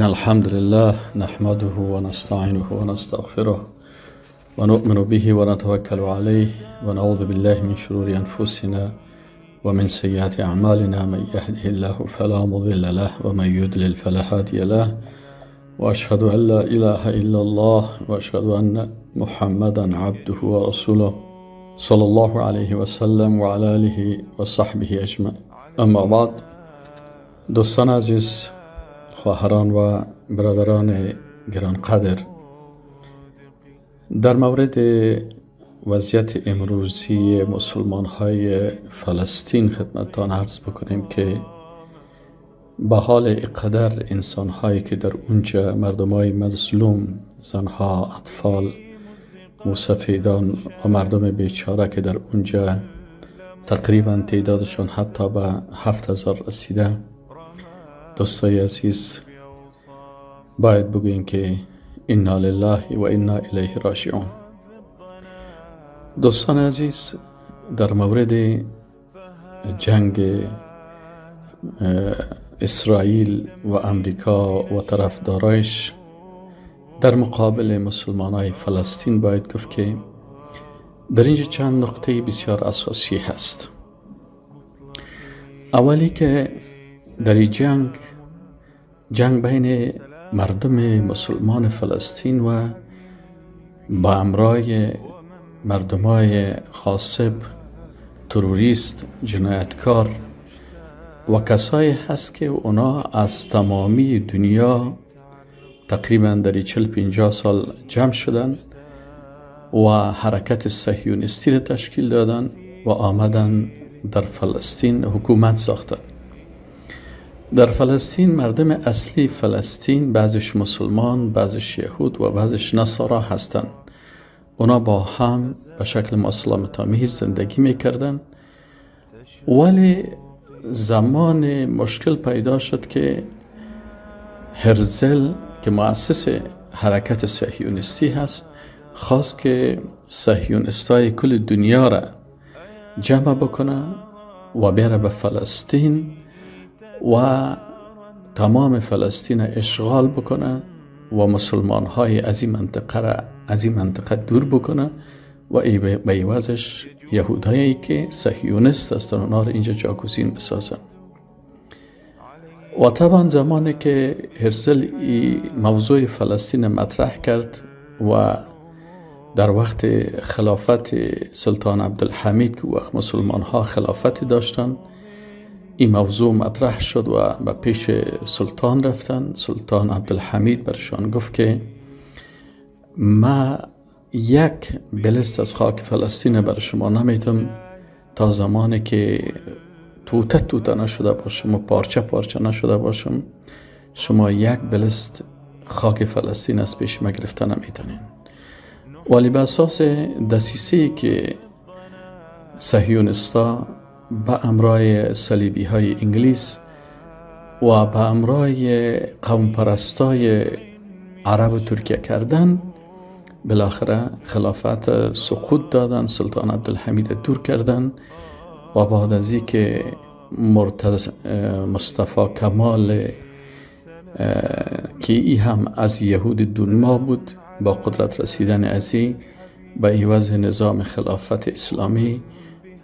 إن الحمد لله نحمده ونستعينه ونستغفره ونؤمن به ونتوكل عليه ونعوذ بالله من شرور أنفسنا ومن سيئات أعمالنا. من يهده الله فلا مضل له ومن يضلل فلا هادي له، وأشهد أن لا إله إلا الله وأشهد أن محمدا عبده ورسوله صلى الله عليه وسلم وعلى آله وصحبه أجمعين. اما بعد، دوستان عزیز، خواهران و برادران گرانقدر، در مورد وضعیت امروزی مسلمان های فلسطین خدمتتان عرض بکنیم که به حال اقدر انسان هایی که در اونجا، مردم های مظلوم، زنها، اطفال، موسفیدان و مردم بیچاره که در اونجا تقریبا تعدادشون حتی به 7000 رسیده، دوستای عزیز، باید بگوییم که انا لله و انا الیه راجعون. دوستان عزیز، در مورد جنگ اسرائیل و امریکا و طرفدارایش در مقابل مسلمانای فلسطین باید گفت که در اینجا چند نقطه بسیار اساسی هست. اولی که در این جنگ بین مردم مسلمان فلسطین و با امرای مردمای غاصب، تروریست، جنایتکار و کسایی هست که اونا از تمامی دنیا تقریبا در 40-50 سال جمع شدن و حرکت صهیونیستی را تشکیل دادن و آمدن در فلسطین حکومت ساختن. در فلسطین مردم اصلی فلسطین بعضش مسلمان، بعضش یهود و بعضش نصارا هستند. اونا با هم به شکل مسالمت آمیز زندگی میکردن، ولی زمان مشکل پیدا شد که هرزل که مؤسس حرکت صهیونیستی هست خواست که صهیونیستای کل دنیا را جمع بکنه و بیاره به فلسطین و تمام فلسطین اشغال بکنه و مسلمان های از این منطقه دور بکنه و به عوضش یهودایی که صهیونیست هستن اونا رو اینجا جاگزین بسازن. و طبعا زمانی که هرزل موضوع فلسطین مطرح کرد و در وقت خلافت سلطان عبدالحمید که وقت مسلمان ها خلافت داشتن، این موضوع مطرح شد و به پیش سلطان رفتن. سلطان عبدالحمید برشان گفت که ما یک بلست از خاک فلسطین بر شما نمیتم تا زمانی که توته نشده باشم و پارچه نشده باشم، شما یک بلست خاک فلسطین از پیش ما گرفته نمیتونین. ولی به اساس دسیسه‌ای که صهیونیستا به امرای صلیبی های انگلیس و به امرای قوم پرستای عرب و ترکیه کردن، بالاخره خلافت سقوط دادن، سلطان عبدالحمید دور کردن و بعد از این که مصطفی کمال که ای هم از یهود دونما بود، با قدرت رسیدن از این به عوض نظام خلافت اسلامی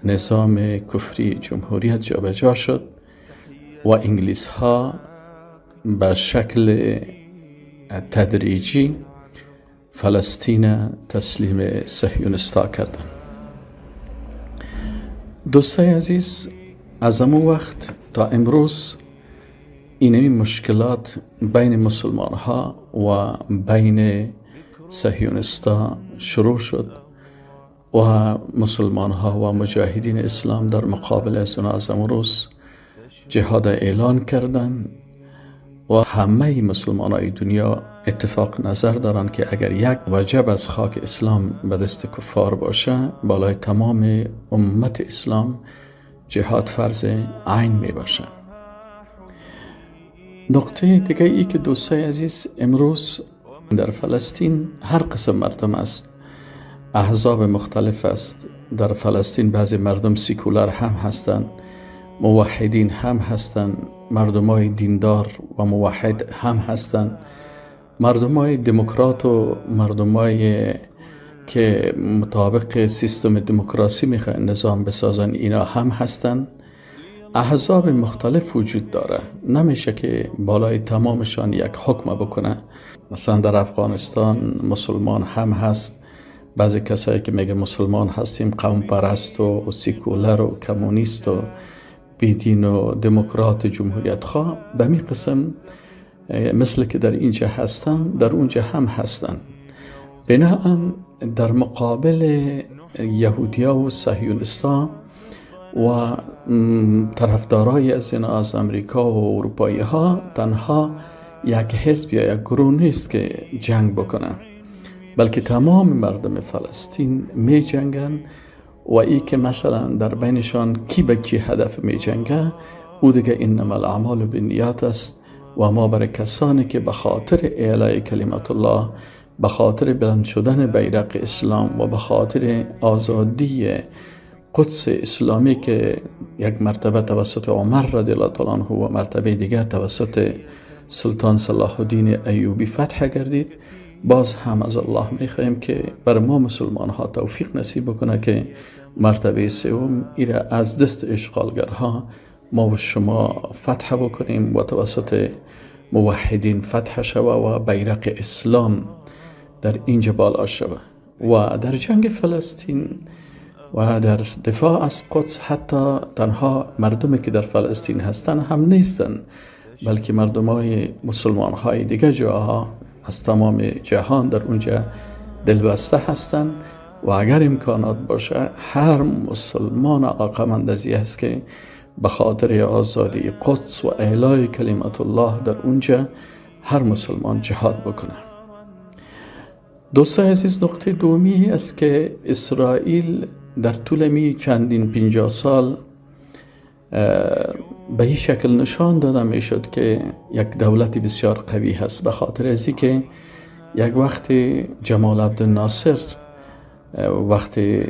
نظام کفری جمهوریت جابجا شد و انگلیس ها به شکل تدریجی فلسطین تسلیم صهیونیستا کردن. دوستای عزیز، از همون وقت تا امروز این مشکلات بین مسلمان ها و بین صهیونیستا شروع شد و مسلمان ها و مجاهدین اسلام در مقابل از اونا از امروز جهاد اعلان کردن و همه مسلمان های دنیا اتفاق نظر دارن که اگر یک وجب از خاک اسلام به دست کفار باشه، بالای تمام امت اسلام جهاد فرض عین می باشه. نقطه دیگه ای که دوستای عزیز، امروز در فلسطین هر قسم مردم است، احزاب مختلف است. در فلسطین بعضی مردم سیکولار هم هستند موحدین هم هستند، مردمای دیندار و موحد هم هستند، مردمای دموکرات و مردمای که مطابق سیستم دموکراسی میخوان نظام بسازن اینا هم هستن. احزاب مختلف وجود داره، نمیشه که بالای تمامشان یک حکم بکنه. مثلا در افغانستان مسلمان هم هست، بعضی کسایی که میگه مسلمان هستیم قوم پرست و سیکولر و کمونیست و بیدین و دموکرات جمهوریت خواه به می قسم مثل که در اینجا هستن در اونجا هم هستن. بناهن در مقابل یهودیا و صهیونیستا و طرفدارای از اینا از امریکا و اروپایی ها تنها یک حزب یا یک گروه نیست که جنگ بکنن، بلکه تمام مردم فلسطین می جنگن و ای که مثلا در بینشان کی به کی هدف می جنگه او دیگه انما الاعمال بالنیات است و ما برای کسانی که به خاطر اعلای کلمت الله، به خاطر بلند شدن بیرق اسلام و به خاطر آزادی قدس اسلامی که یک مرتبه توسط عمر رضی الله تعالی عنه و مرتبه دیگر توسط سلطان صلاح الدین ایوبی فتح گردید، باز هم از الله میخواهیم که بر ما مسلمان ها توفیق نصیب بکنه که مرتبه سوم ایره از دست اشغالگرها ما و شما فتح بکنیم و توسط موحدین فتح شوه و بیرق اسلام در اینجا بالا شوه. و در جنگ فلسطین و در دفاع از قدس حتی تنها مردمی که در فلسطین هستن هم نیستن، بلکه مردمای مسلمان های دیگه جاها از تمام جهان در اونجا دلبسته هستن و اگر امکانات باشه هر مسلمان علاقمند از این است که به خاطر آزادی قدس و اعلای کلمت الله در اونجا هر مسلمان جهاد بکنه. دوستان عزیز، نقطه دومی است که اسرائیل در طول می چندین 50 سال به این شکل نشان داده می شد که یک دولت بسیار قوی هست، به خاطر ازی که یک وقت جمال عبدالناصر وقتی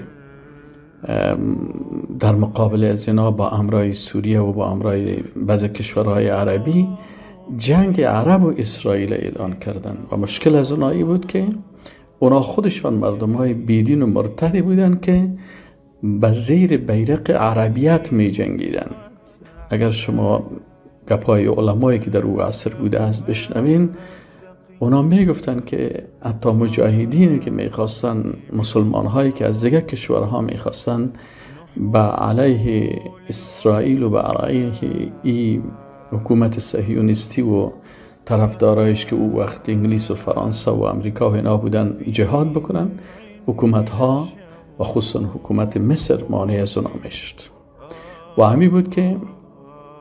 در مقابل از اینا با امرای سوریه و با امرای بعضی کشورهای عربی جنگ عرب و اسرائیل اعلان کردن و مشکل از اونایی بود که اونا خودشان مردم های بیدین و مرتدی بودن که به زیر بیرق عربیت می جنگیدن. اگر شما گپای علمایی که در او عصر بوده از بشنوین، اونا می گفتن که حتی مجاهدینی که می خواستن، مسلمان هایی که از دیگه کشورها می خواستن به علیه اسرائیل و به علیه ای حکومت صهیونیستی و طرفدارایش که او وقت انگلیس و فرانسه و امریکا و اینا بودن جهاد بکنن، حکومت ها و خصوصا حکومت مصر مانع از اونا می شد و همین بود که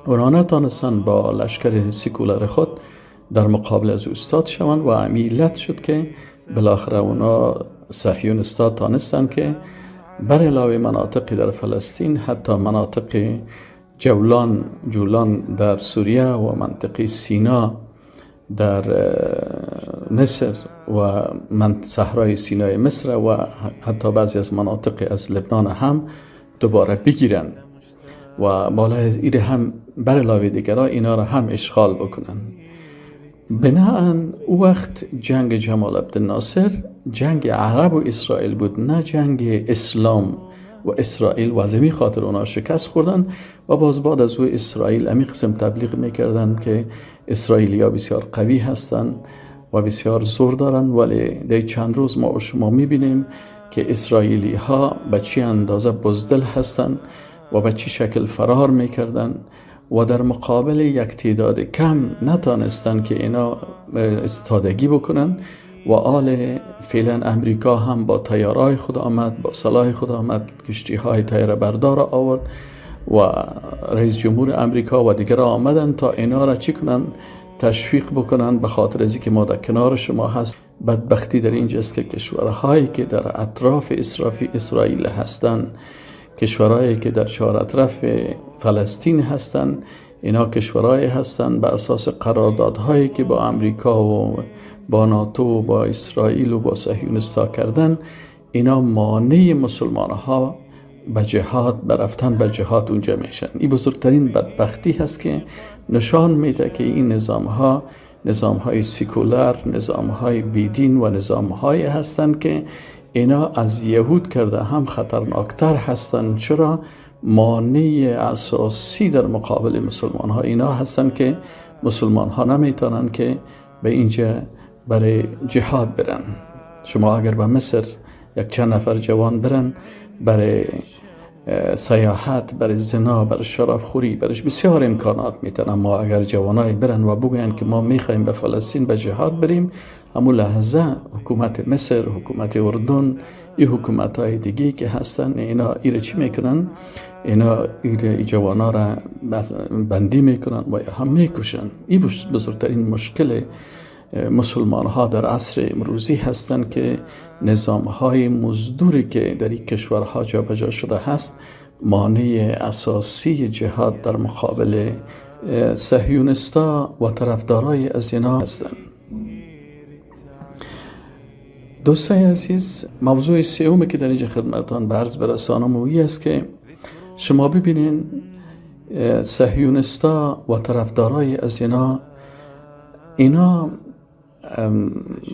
اونا نتانستن با لشکر سیکولر خود در مقابل از استاد شوند و علت شد که بالاخره اونا صهیونیستا تانستن که بر علاوه مناطقی در فلسطین حتی مناطق جولان در سوریه و منطقه سینا در مصر و صحرای سینای مصر و حتی بعضی از مناطق از لبنان هم دوباره بگیرن و بالای ایره هم بر علاوه دیگرها اینا را هم اشغال بکنن. بناهن او وقت جنگ جمال عبدالناصر جنگ عرب و اسرائیل بود، نه جنگ اسلام و اسرائیل، و از همین خاطر اونا شکست خوردن و باز بعد از او اسرائیل امی قسم تبلیغ میکردن که اسرائیلیا بسیار قوی هستن و بسیار زور دارن، ولی در چند روز ما و شما میبینیم که اسرائیلی ها به چی اندازه بزدل هستن و به چی شکل فرار میکردن و در مقابل یک تعداد کم نتانستن که اینا استادگی بکنن و آل فعلا امریکا هم با تیارای خود آمد، با سلاح خود آمد، کشتی های تیاره بردار آورد و رئیس جمهور امریکا و دیگر آمدن تا اینا را چی کنن؟ تشویق بکنن به خاطر از اینکه ما در کنار شما هست. بدبختی در اینجاست که کشورهایی که در اطراف اسرائیل هستن، کشورهایی که در چهار اطراف فلسطین هستن، اینا کشورهایی هستن به اساس قراردادهایی که با امریکا و با ناتو و با اسرائیل و با صهیونیستا کردن، اینا مانع مسلمان ها به جهاد، به رفتن به جهاد اونجا میشن. این بزرگترین بدبختی هست که نشان میده که این نظام های سیکولر، نظام های بیدین و نظام های هستند که اینا از یهود کرده هم خطرناکتر هستند. چرا؟ مانع اساسی در مقابل مسلمان ها اینا هستند که مسلمان ها نمیتونن که به اینجا برای جهاد برن. شما اگر به مصر یک چند نفر جوان برن برای سیاحت، برای زنا، برای شراب خوری، برایش بسیار امکانات میتن. اما اگر جوانای برن و بگوین که ما میخوایم به فلسطین به جهاد بریم، همون لحظه حکومت مصر، حکومت اردن، این حکومت های دیگه که هستن، اینا ایره چی میکنن؟ اینا این جوانا را بندی میکنن و هم میکشن. این بزرگترین مشکل مسلمان ها در عصر امروزی هستند که نظام های مزدوری که در این کشورها جابجا شده هست مانع اساسی جهاد در مقابل صهیونستا و طرفدارای از اینا هستند. دوستای عزیز، موضوع سومی که در اینجا خدمتان به عرض برسانم این است که شما ببینین صهیونستا و طرفدارای از اینا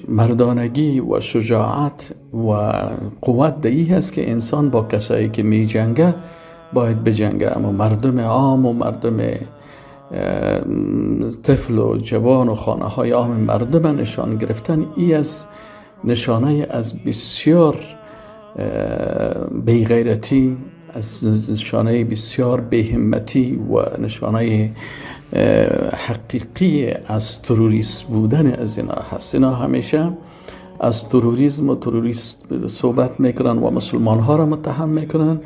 مردانگی و شجاعت و قوت دهی هست که انسان با کسایی که می جنگه باید بجنگه. اما مردم عام و مردم طفل و جوان و خانه های عام مردم نشان گرفتن، ای از نشانه از بسیار بیغیرتی، از نشانه بسیار بیهمتی و نشانه حقیقی از تروریست بودن از اینا هست. اینا همیشه از تروریسم و تروریست صحبت میکنن و مسلمان ها را متهم میکنن،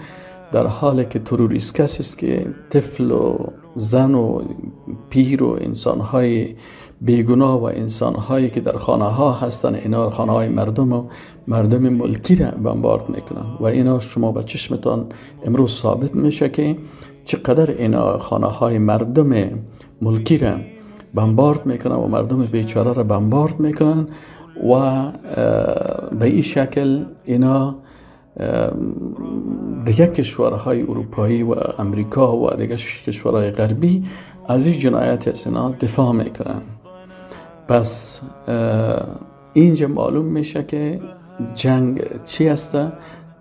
در حالی که تروریست کسی است که طفل و زن و پیر و انسان های بیگناه و انسان هایی که در خانه ها هستن، اینا خانه های مردم و مردم ملکی را بمبارد میکنن. و اینا شما به چشمتان امروز ثابت میشه که چقدر اینا خانه های مردم ملکی را بمبارد میکنن و مردم بیچاره را بمبارد میکنن و به این شکل اینا دیگه کشورهای اروپایی و امریکا و دیگه کشورهای غربی از این جنایت از اینا دفاع میکنن. پس اینجا معلوم میشه که جنگ چی هسته.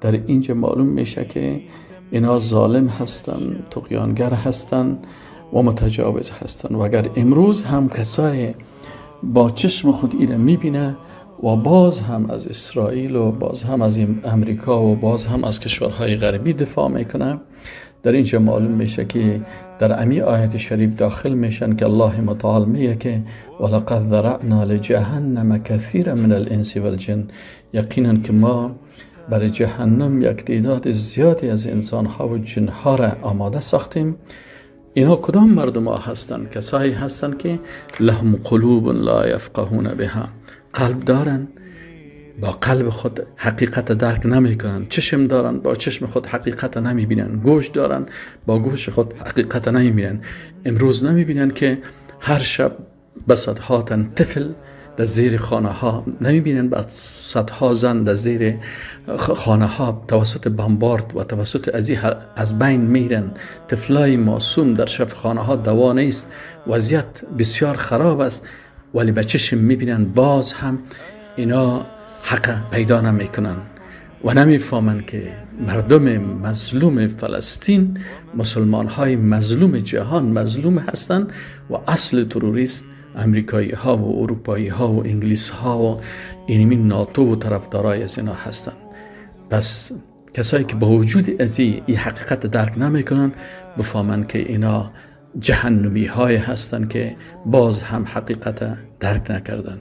در اینجا معلوم میشه که اینا ظالم هستن، طغیانگر هستن و متجاوز هستن. و اگر امروز هم کسای با چشم خود ایره میبینه و باز هم از اسرائیل و باز هم از امریکا و باز هم از کشورهای غربی دفاع میکنه، در اینجا معلوم میشه که در امی آیت شریف داخل میشن که الله متعال میگه که ولقد ذرأنا لجهنم کثیر من الانس والجن، یقینا که ما برای جهنم یک تعداد زیادی از انسان ها و جن ها را آماده ساختیم. اینا کدام مردم ها هستن؟ کسایی هستن که لهم قلوب لا یفقهون بها، قلب دارن، با قلب خود حقیقت درک نمی کنن. چشم دارن، با چشم خود حقیقت نمی بینن. گوش دارن، با گوش خود حقیقت نمی بینن. امروز نمی بینن که هر شب به صدها تن طفل در زیر خانه ها، نمی بینن به صدها زن در زیر خانه ها توسط بمبارد و توسط از بین میرن. طفلای معصوم در شب خانه ها دوا نیست، وضعیت بسیار خراب است، ولی به چشم می بینن. باز هم اینا حق پیدا نمی کنن و نمی فهمن که مردم مظلوم فلسطین، مسلمان های مظلوم جهان مظلوم هستند و اصل تروریست امریکایی ها و اروپایی ها و انگلیس ها و اینمی ناتو و طرفدارای از اینا هستند. پس کسایی که با وجود از این حقیقت درک نمی کنن بفهمن که اینا جهنمی های هستند که باز هم حقیقت درک نکردن.